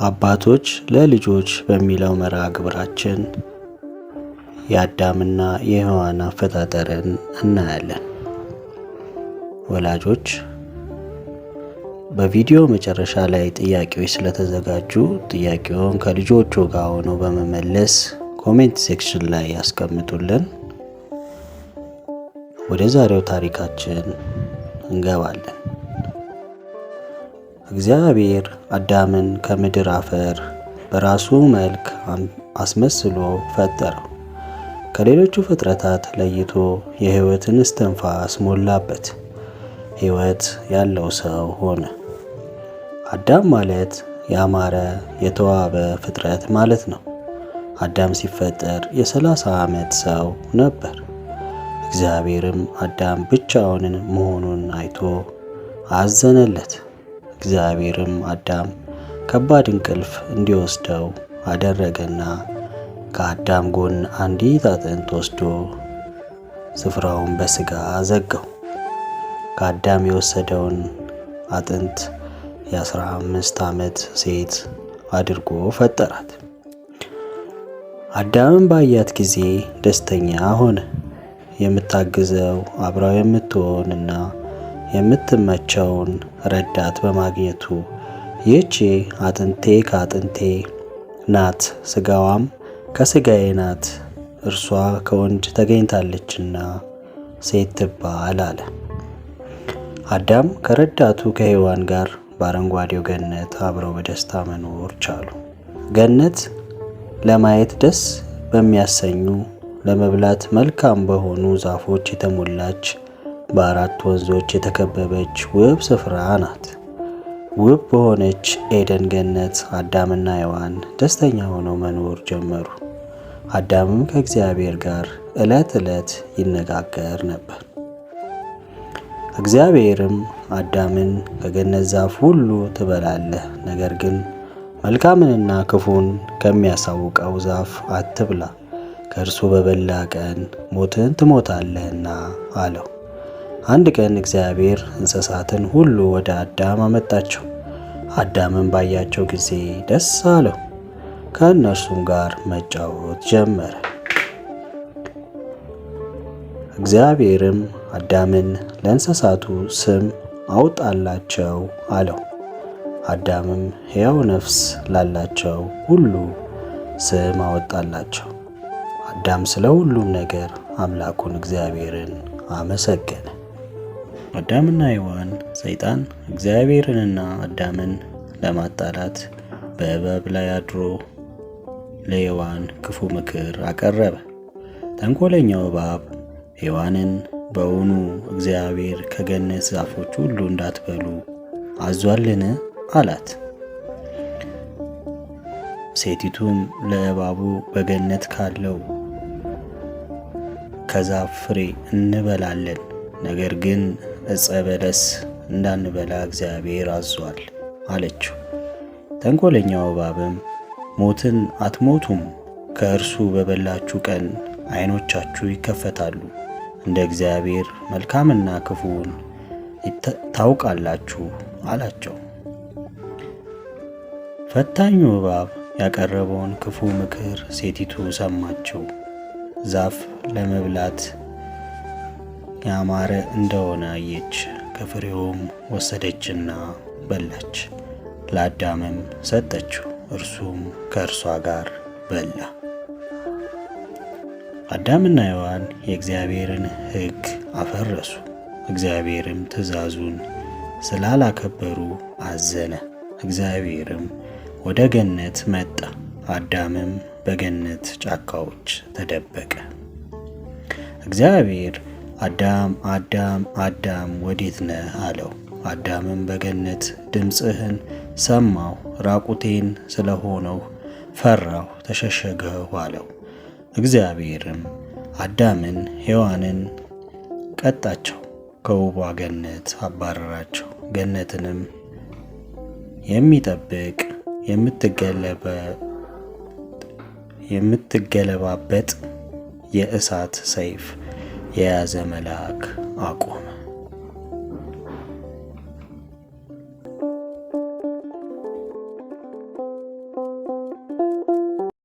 አባቶች ለልጆች በሚለው መርሃ ግብራችን የአዳምና የሔዋን አፈጣጠርን እናያለን። ወላጆች በቪዲዮ መጨረሻ ላይ ጥያቄዎች ስለተዘጋጁ ጥያቄውን ከልጆቹ ጋር ሆነው በመመለስ ኮሜንት ሴክሽን ላይ ያስቀምጡልን። ወደ ዛሬው ታሪካችን እንገባለን። እግዚአብሔር አዳምን ከምድር አፈር በራሱ መልክ አስመስሎ ፈጠረው። ከሌሎቹ ፍጥረታት ለይቶ የሕይወትን እስትንፋስ ሞላበት። ሕይወት ያለው ሰው ሆነ። አዳም ማለት ያማረ የተዋበ ፍጥረት ማለት ነው። አዳም ሲፈጠር የ30 ዓመት ሰው ነበር። እግዚአብሔርም አዳም ብቻውን መሆኑን አይቶ አዘነለት። እግዚአብሔርም አዳም ከባድ እንቅልፍ እንዲወስደው አደረገና ከአዳም ጎን አንዲት አጥንት ወስዶ ስፍራውን በሥጋ ዘጋው። ከአዳም የወሰደውን አጥንት የ15 ዓመት ሴት አድርጎ ፈጠራት። አዳምን ባያት ጊዜ ደስተኛ ሆነ። የምታግዘው አብራው የምትሆንና የምትመቸውን ረዳት በማግኘቱ ይህቺ አጥንቴ ከአጥንቴ ናት፣ ሥጋዋም ከሥጋዬ ናት፣ እርሷ ከወንድ ተገኝታለችና ሴት ትባል አለ። አዳም ከረዳቱ ከሔዋን ጋር በአረንጓዴው ገነት አብረው በደስታ መኖር ቻሉ። ገነት ለማየት ደስ በሚያሰኙ ለመብላት መልካም በሆኑ ዛፎች የተሞላች በ4 ወንዞች የተከበበች ውብ ስፍራ ናት። ውብ በሆነች ኤደን ገነት አዳምና ሔዋን ደስተኛ ሆነው መኖር ጀመሩ። አዳምም ከእግዚአብሔር ጋር ዕለት ዕለት ይነጋገር ነበር። እግዚአብሔርም አዳምን ከገነት ዛፍ ሁሉ ትበላለህ፣ ነገር ግን መልካምንና ክፉን ከሚያሳውቀው ዛፍ አትብላ፣ ከእርሱ በበላ ቀን ሞትን ትሞታለህና አለው። አንድ ቀን እግዚአብሔር እንስሳትን ሁሉ ወደ አዳም አመጣቸው። አዳምን ባያቸው ጊዜ ደስ አለው፣ ከእነርሱም ጋር መጫወት ጀመረ። እግዚአብሔርም አዳምን ለእንስሳቱ ስም አውጣላቸው አለው። አዳምም ሕያው ነፍስ ላላቸው ሁሉ ስም አወጣላቸው። አዳም ስለ ሁሉም ነገር አምላኩን እግዚአብሔርን አመሰገነ። አዳምና ሔዋን ሰይጣን እግዚአብሔርንና አዳምን ለማጣላት በእባብ ላይ አድሮ ለሔዋን ክፉ ምክር አቀረበ። ተንኮለኛው እባብ ሔዋንን በውኑ እግዚአብሔር ከገነት ዛፎች ሁሉ እንዳትበሉ አዟልን? አላት። ሴቲቱም ለእባቡ በገነት ካለው ከዛፍ ፍሬ እንበላለን፣ ነገር ግን ዕፀ በለስ እንዳንበላ እግዚአብሔር አዟል አለችው። ተንኮለኛው እባብም ሞትን አትሞቱም፣ ከእርሱ በበላችሁ ቀን ዓይኖቻችሁ ይከፈታሉ፣ እንደ እግዚአብሔር መልካምና ክፉን ታውቃላችሁ አላቸው። ፈታኙ እባብ ያቀረበውን ክፉ ምክር ሴቲቱ ሰማችው። ዛፍ ለመብላት ያማረ እንደሆነ አየች። ከፍሬውም ወሰደችና በላች፣ ለአዳምም ሰጠችው፣ እርሱም ከእርሷ ጋር በላ። አዳምና ሔዋን የእግዚአብሔርን ሕግ አፈረሱ። እግዚአብሔርም ትእዛዙን ስላላከበሩ አዘነ። እግዚአብሔርም ወደ ገነት መጣ። አዳምም በገነት ጫካዎች ተደበቀ። እግዚአብሔር አዳም አዳም አዳም ወዴት ነህ አለው። አዳምም በገነት ድምፅህን ሰማሁ፣ ራቁቴን ስለሆነው ፈራሁ፣ ተሸሸገሁ አለው። እግዚአብሔርም አዳምን ሔዋንን ቀጣቸው፣ ከውቧ ገነት አባረራቸው። ገነትንም የሚጠብቅ የምትገለባበጥ የእሳት ሰይፍ የያዘ መልአክ አቆመ።